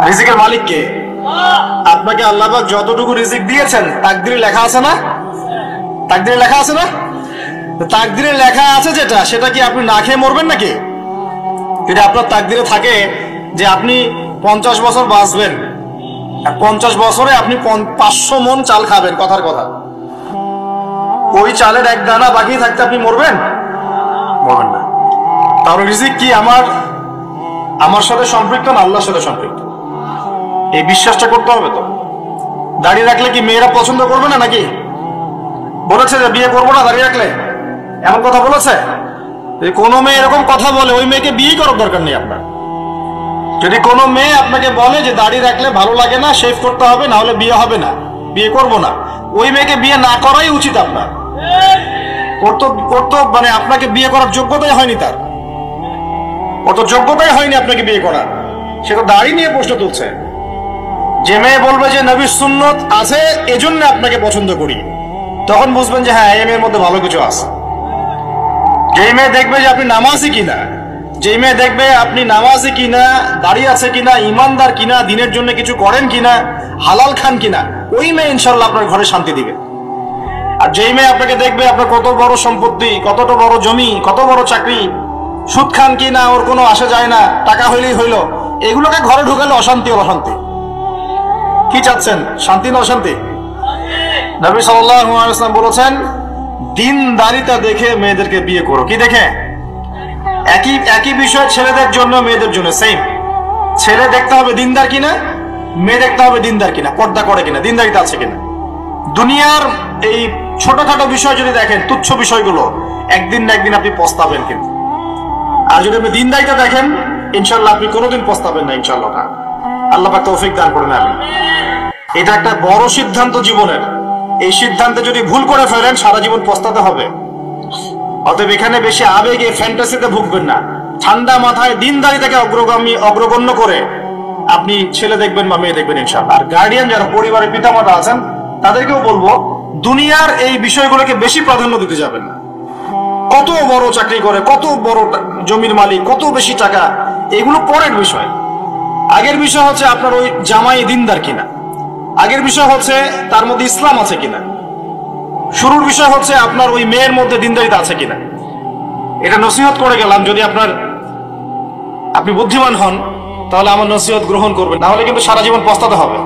রিজিকের মালিক কে? আপনাকে আল্লাহ পাক যতটুকু রিজিক দিয়েছেন তাকদিরে লেখা আছে না? তাকদিরে লেখা আছে না? তাকদিরে লেখা আছে যেটা, সেটা কি আপনি না খেয়ে মরবেন নাকি? যদি আপনার তাকদিরে থাকে যে আপনি 50 বছর বাঁচবেন, 50 বছরে আপনি 500 মণ চাল খাবেন, কথার কথা, ওই চালের এক দানা বাকি থাকতে আপনি মরবেন? মরবেন না। তাহলে রিজিক কি আমার সাথে সম্পৃক্ত না আল্লাহর সাথে সম্পৃক্ত? এই বিশ্বাসটা করতে হবে। তো দাড়ি রাখলে কি মেয়েরা পছন্দ করবে না নাকি? বলেছে যে বিয়ে করবো না দাড়ি রাখলে, এমন কথা বলেছে? যদি কোনো মেয়ে এরকম কথা বলে, ওই মেয়েকে বিয়ে করার দরকার নেই আপনার। যদি কোনো মেয়ে আপনাকে বলে যে দাড়ি রাখলে ভালো লাগে না, শেভ করতে হবে, না হলে বিয়ে হবে না, বিয়ে করবো না, ওই মেয়েকে বিয়ে না করাই উচিত আপনার। মানে আপনাকে বিয়ে করার যোগ্যতাই হয়নি, তার অত যোগ্যতাই হয়নি আপনাকে বিয়ে করার, সে তো দাড়ি নিয়ে প্রশ্ন তুলছে। যে মেয়ে বলবে যে নবীর সুন্নত আছে এজন্য আপনাকে পছন্দ করি, তখন বুঝবেন যে হ্যাঁ, এই মেয়ের মধ্যে ভালো কিছু আছে। যেই মেয়ে দেখবে যে আপনি নামাজি কিনা, যেই মেয়ে দেখবে আপনি নামাজি কিনা, দাড়ি আছে কিনা, ইমানদার কিনা, দিনের জন্য কিছু করেন কিনা, হালাল খান কিনা, ওই মেয়ে ইনশাল্লাহ আপনার ঘরে শান্তি দিবে। আর যেই মেয়ে আপনাকে দেখবে আপনার কত বড় সম্পত্তি, কতটা বড় জমি, কত বড় চাকরি, সুদ খান কিনা ওর কোনো আসে যায় না, টাকা হইলেই হইল, এগুলোকে ঘরে ঢুকালে অশান্তি। অশান্তি কি চাচ্ছেন, শান্তি না অশান্তি? নবী সাল্লাল্লাহু আলাইহি ওয়াসাল্লাম বলেছেন, দিনদারিতা দেখে মেয়েদেরকে বিয়ে করো। কি দেখে? একই বিষয় ছেলেদের জন্য মেয়েদের জন্য সেম। ছেলে দেখতে হবে দিনদার কিনা, মেয়ে দেখতে হবে দিনদার কিনা, পর্দা করে কিনা, দিনদারিতা আছে কিনা। দুনিয়ার এই ছোটখাটো বিষয় যদি দেখেন, তুচ্ছ বিষয়গুলো, একদিন না একদিন আপনি পস্তাবেন কিন্তু। আর যদি আপনি দিনদারিতা দেখেন, ইনশাল্লাহ আপনি কোনোদিন পস্তাবেন না ইনশাল্লাহ। আল্লাহ পাক তৌফিক দান করেন। আমি এটা একটা বড় সিদ্ধান্ত জীবনের। এই সিদ্ধান্তে যদি ভুল করে ফেলেন, সারা জীবন পস্তাতে হবে। অতএব এখানে বেশি আবেগে ফ্যান্টাসিতে ভুগবেন না, ঠান্ডা মাথায় দিনদারিতাকে অগ্রগণ্য করে আপনি ছেলে দেখবেন বা মেয়ে দেখবেন ইনশাআল্লাহ। আর গার্ডিয়ান যারা পরিবারের পিতামাতা আছেন, তাদেরকেও বলবো, দুনিয়ার এই বিষয়গুলোকে বেশি প্রাধান্য দিতে যাবেন না। কত বড় চাকরি করে, কত বড় জমির মালিক, কত বেশি টাকা, এগুলো পরের বিষয়। আগের বিষয় হচ্ছে আপনার ওই জামাই দিনদার কিনা, আগের বিষয় হচ্ছে তার মধ্যে ইসলাম আছে কিনা, শুরুর বিষয় হচ্ছে আপনার ওই মেয়ের মধ্যে দিনদারিতা আছে কিনা। এটা নসিহত করে গেলাম। যদি আপনি বুদ্ধিমান হন, তাহলে আমার নসিহত গ্রহণ করবেন, না হলে কিন্তু সারা জীবন পস্তাতে হবে।